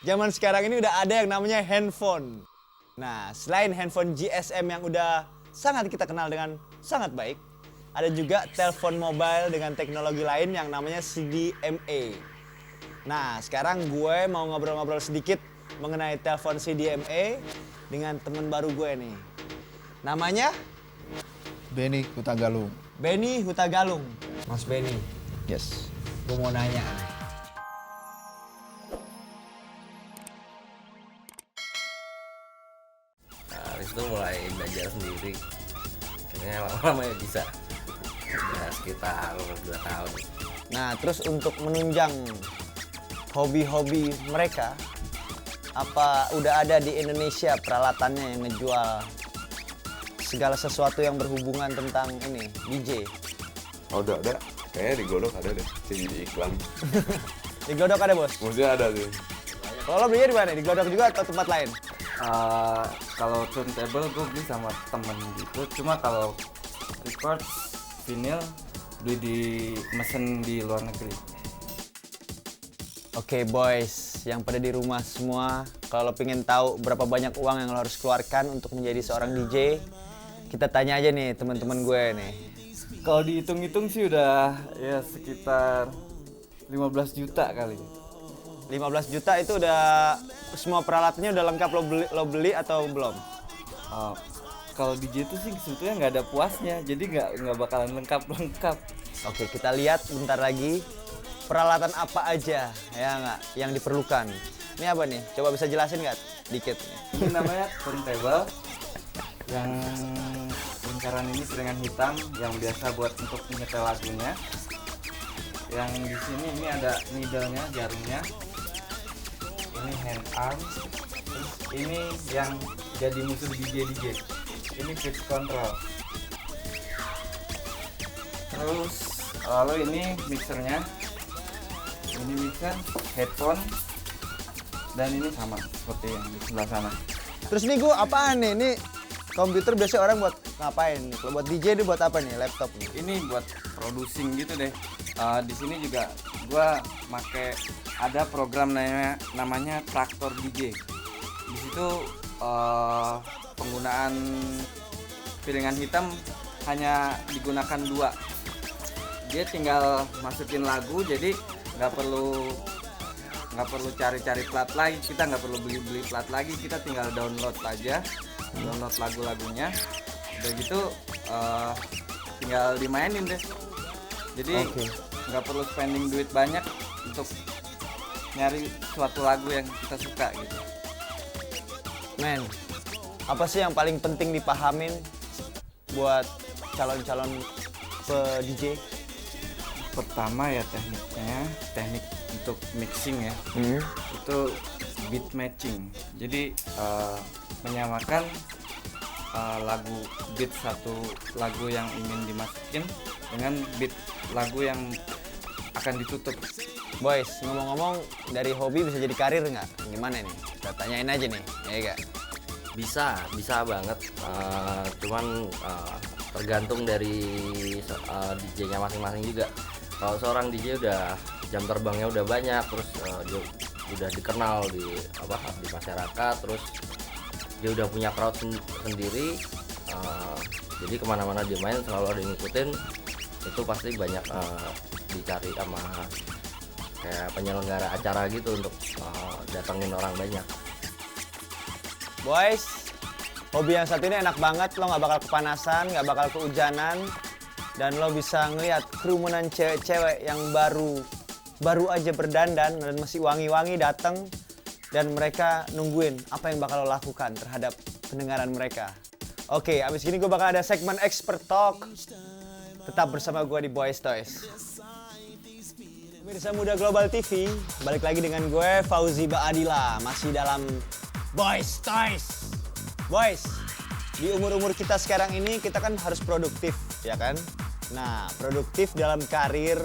Zaman sekarang ini udah ada yang namanya handphone. Nah, selain handphone GSM yang udah sangat kita kenal dengan sangat baik, ada juga telepon mobile dengan teknologi lain yang namanya CDMA. Nah, sekarang gue mau ngobrol-ngobrol sedikit mengenai telepon CDMA dengan teman baru gue nih. Namanya Benny Hutagalung. Benny Hutagalung. Mas Benny, Yes. gue mau nanya. Habis itu mulai belajar sendiri. Akhirnya lama-lama ya bisa. Ya sekitar 2 tahun. Nah, terus untuk menunjang hobi-hobi mereka, apa udah ada di Indonesia peralatannya yang ngejual segala sesuatu yang berhubungan tentang ini, DJ? Oh, udah ada. Kayaknya di Godok ada deh, di iklan. Di Godok ada, Bos? Maksudnya ada sih. Kalau lo belinya di mana? Di Godok juga atau tempat lain? Kalau turntable gue beli sama temen gitu. Cuma kalau record vinyl beli di mesen di luar negeri. Oke, boys, yang pada di rumah semua, kalau lo pengen tahu berapa banyak uang yang lo harus keluarkan untuk menjadi seorang DJ, kita tanya aja nih teman-teman gue nih. Kalau dihitung-hitung sih udah ya sekitar 15 juta kali. 15 juta itu udah semua peralatannya udah lengkap lo beli atau belum? Kalau DJ itu sih sebetulnya nggak ada puasnya, jadi nggak bakalan lengkap. Oke, kita lihat bentar lagi peralatan apa aja ya nggak yang diperlukan. Ini apa nih? Coba bisa jelasin nggak dikit nih? Ini namanya turntable, yang lingkaran ini piringan hitam yang biasa buat untuk menyetel lagunya. Yang di sini ini ada needle-nya, jarumnya. Ini hand arm. Terus ini yang jadi musuh DJ. Ini pitch control. Terus lalu ini mixernya. Ini mixer, headphone, dan ini sama seperti yang di sebelah sana. Terus nih gue apaan nih? Ini komputer biasanya orang buat ngapain nih? Kalau buat DJ ini buat apa nih? Laptop nih? Ini buat producing gitu deh. Di sini juga gua make ada program namanya Traktor DJ. Di situ penggunaan piringan hitam hanya digunakan 2. Dia tinggal masukin lagu, jadi nggak perlu cari-cari plat lagi. Kita nggak perlu beli plat lagi. Kita tinggal download aja, download lagu-lagunya. Udah gitu tinggal dimainin deh. Jadi nggak perlu spending duit banyak untuk nyari suatu lagu yang kita suka gitu. Men, apa sih yang paling penting dipahamin buat calon-calon DJ? Pertama ya teknik untuk mixing ya. Itu beat matching. Jadi menyamakan lagu beat satu lagu yang ingin dimasukin dengan beat lagu yang akan ditutup. Boys, ngomong-ngomong dari hobi bisa jadi karir nggak? Gimana nih? Kita tanyain aja nih, ya gak? Bisa banget. Cuman tergantung dari DJ-nya masing-masing juga. Kalau seorang DJ udah jam terbangnya udah banyak, terus dia udah dikenal di masyarakat, terus dia udah punya crowd sendiri, jadi kemana-mana dia main selalu ada yang ngikutin, itu pasti banyak dicari sama kayak penyelenggara acara gitu untuk datengin orang banyak. Boys, hobi yang satu ini enak banget, lo nggak bakal kepanasan, nggak bakal kehujanan, dan lo bisa ngelihat kerumunan cewek-cewek yang baru aja berdandan dan masih wangi-wangi datang, dan mereka nungguin apa yang bakal lo lakukan terhadap pendengaran mereka. Oke, abis ini gue bakal ada segmen Expert Talk. Tetap bersama gue di Boys Toys. Pemirsa Muda Global TV, balik lagi dengan gue Fauzi Baadila, masih dalam Boys Toys. Boys, di umur-umur kita sekarang ini kita kan harus produktif, ya kan? Nah, produktif dalam karir,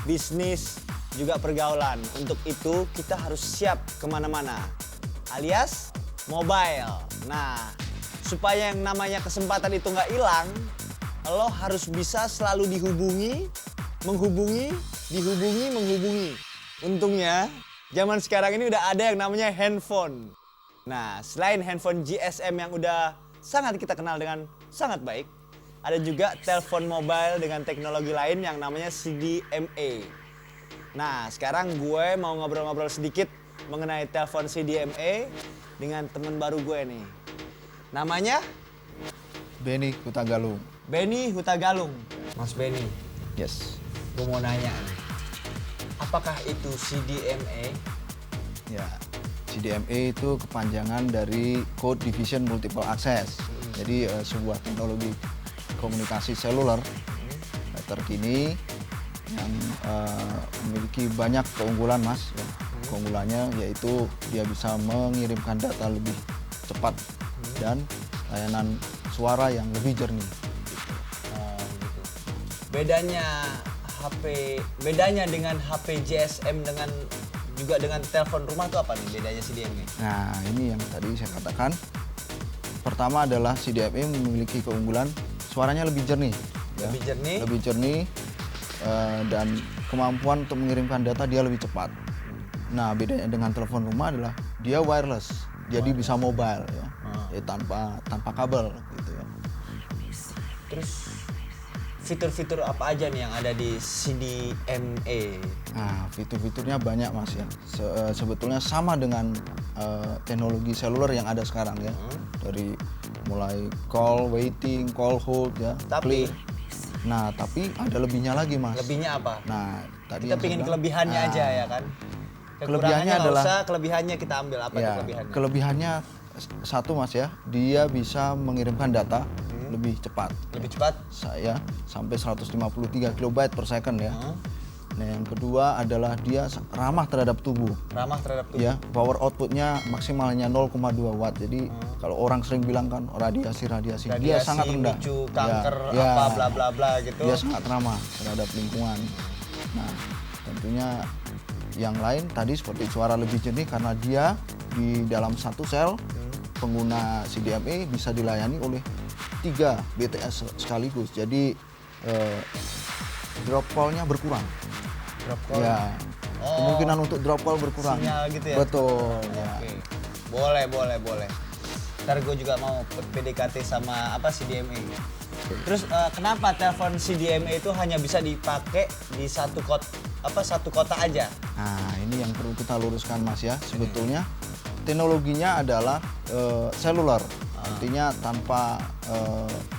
bisnis, juga pergaulan. Untuk itu kita harus siap kemana-mana, alias mobile. Nah, supaya yang namanya kesempatan itu nggak hilang, lo harus bisa selalu dihubungi, menghubungi, dihubungi, menghubungi. Untungnya Zaman sekarang ini udah ada yang namanya handphone. Nah, selain handphone GSM yang udah sangat kita kenal dengan sangat baik, ada juga telepon mobile dengan teknologi lain yang namanya CDMA. Nah, sekarang gue mau ngobrol-ngobrol sedikit mengenai telepon CDMA dengan teman baru gue nih. Namanya Benny Hutagalung. Benny Hutagalung. Mas Benny, Yes. gue mau nanya nih. Apakah itu CDMA? Ya, CDMA itu kepanjangan dari Code Division Multiple Access. Jadi sebuah teknologi komunikasi seluler terkini yang memiliki banyak keunggulan, Mas. Ya. Keunggulannya yaitu dia bisa mengirimkan data lebih cepat dan layanan suara yang lebih jernih. Gitu. Bedanya dengan HP GSM juga dengan telepon rumah itu apa nih bedanya CDMA? Nah, ini yang tadi saya katakan. Pertama adalah CDMA memiliki keunggulan suaranya lebih jernih. Ya. Lebih jernih dan kemampuan untuk mengirimkan data dia lebih cepat. Nah, bedanya dengan telepon rumah adalah dia wireless, jadi bisa mobile ya, tanpa kabel gitu ya. Terus fitur-fitur apa aja nih yang ada di CDMA? Nah, fitur-fiturnya banyak, Mas ya. Sebetulnya sama dengan teknologi seluler yang ada sekarang ya. Dari mulai call, waiting, call hold ya. Tapi clear. Nah, tapi ada lebihnya lagi, Mas. lebihnya apa? Nah, tadi Kita yang pingin saya bilang, kelebihannya aja ya kan? Kelebihannya Kekurangannya nggak adalah- usah, kelebihannya kita ambil. Apa ya, tuh kelebihannya? kelebihannya satu, Mas ya. Dia bisa mengirimkan data lebih cepat. Lebih cepat? Saya sampai 153 kilobyte per second ya. Nah, yang kedua adalah dia ramah terhadap tubuh. Ramah terhadap tubuh. Ya, power outputnya maksimalnya 0,2 watt. Jadi kalau orang sering bilang kan radiasi, dia sangat rendah. Micu kanker, Ya, apa bla bla bla gitu. Dia sangat ramah terhadap lingkungan. Nah, tentunya yang lain tadi seperti suara lebih jernih karena dia di dalam satu sel pengguna CDMA bisa dilayani oleh 3 BTS sekaligus. Jadi drop call-nya berkurang. Drop call. Ya, kemungkinan untuk drop call berkurang. Sinyal gitu ya? Betul. Ya. Oke. Boleh. Ntar gue juga mau PDKT sama CDMA. Terus kenapa telepon CDMA itu hanya bisa dipakai di satu kota aja? Nah, ini yang perlu kita luruskan, Mas ya. Sebetulnya teknologinya adalah seluler. Artinya tanpa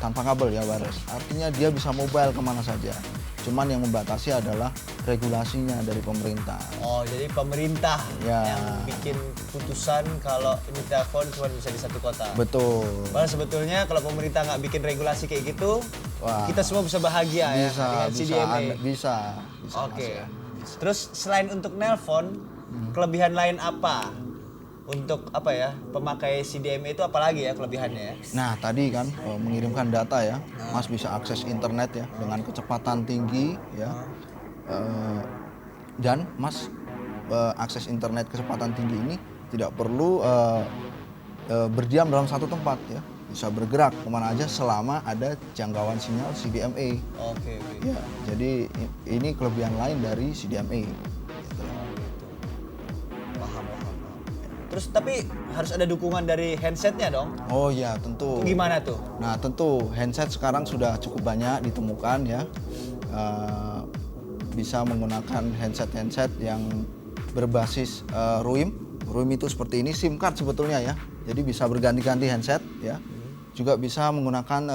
kabel ya, wireless. Artinya dia bisa mobile kemana saja. Cuman yang membatasi adalah regulasinya dari pemerintah. Oh, jadi pemerintah Ya. yang bikin putusan kalau ini telepon cuma bisa di satu kota. Betul. Padahal sebetulnya kalau pemerintah nggak bikin regulasi kayak gitu, Wah. kita semua bisa bahagia ya dengan CDMA. Bisa, Oke. Mas ya. Terus selain untuk nelpon, kelebihan lain apa? Untuk pemakai CDMA itu apalagi ya kelebihannya ya? Nah, tadi kan mengirimkan data ya, Mas bisa akses internet ya dengan kecepatan tinggi ya. Dan Mas akses internet kecepatan tinggi ini tidak perlu berdiam dalam satu tempat ya. Bisa bergerak kemana aja selama ada jangkauan sinyal CDMA. Oke. Ya, jadi ini kelebihan lain dari CDMA. Gitu. Paham. Terus tapi harus ada dukungan dari handsetnya dong? Oh ya, tentu. Itu gimana tuh? Nah, tentu handset sekarang sudah cukup banyak ditemukan ya. Bisa menggunakan handset yang berbasis ROIM. ROIM itu seperti ini, SIM card sebetulnya ya. Jadi bisa berganti-ganti handset ya. Juga bisa menggunakan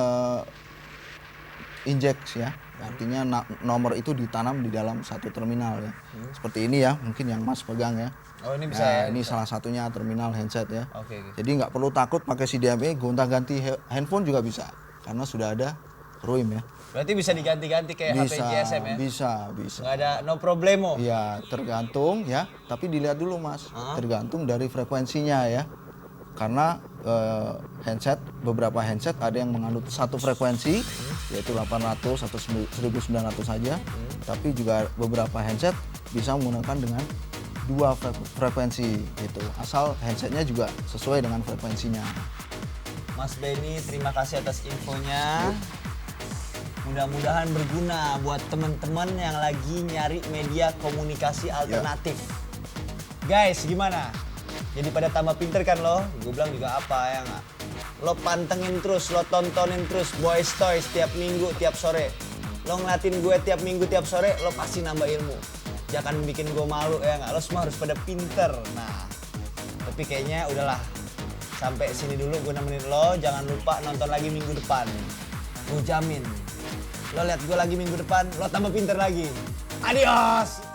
inject ya. Artinya nomor itu ditanam di dalam satu terminal ya. Seperti ini ya, mungkin yang Mas pegang ya. Oh, ini bisa Nah, ya? ini salah satunya terminal handset ya. Oke. Jadi nggak perlu takut pakai CDMA, gonta-ganti handphone juga bisa. Karena sudah ada ROIM ya. Berarti bisa diganti-ganti kayak HP GSM ya? Bisa. Nggak ada no problemo? Ya, tergantung ya. Tapi dilihat dulu, Mas. Tergantung dari frekuensinya ya. Karena beberapa handset ada yang menganut satu frekuensi, yaitu 800 atau 1900 saja. Tapi juga beberapa handset bisa menggunakan dengan 2 frekuensi gitu. Asal handsetnya juga sesuai dengan frekuensinya. Mas Benny, terima kasih atas infonya. Mudah-mudahan berguna buat teman-teman yang lagi nyari media komunikasi alternatif. Guys, gimana? Jadi pada tambah pinter kan lo? Gue bilang juga apa ya nggak? Lo pantengin terus, lo tontonin terus Boys Toys tiap minggu, tiap sore. Lo ngeliatin gue tiap minggu, tiap sore, lo pasti nambah ilmu. Jangan bikin gue malu ya nggak? Lo semua harus pada pinter. Nah, tapi kayaknya udahlah. Sampai sini dulu gue nemenin lo. Jangan lupa nonton lagi minggu depan. Gue jamin. Lo lihat gue lagi minggu depan, lo tambah pinter lagi. Adios!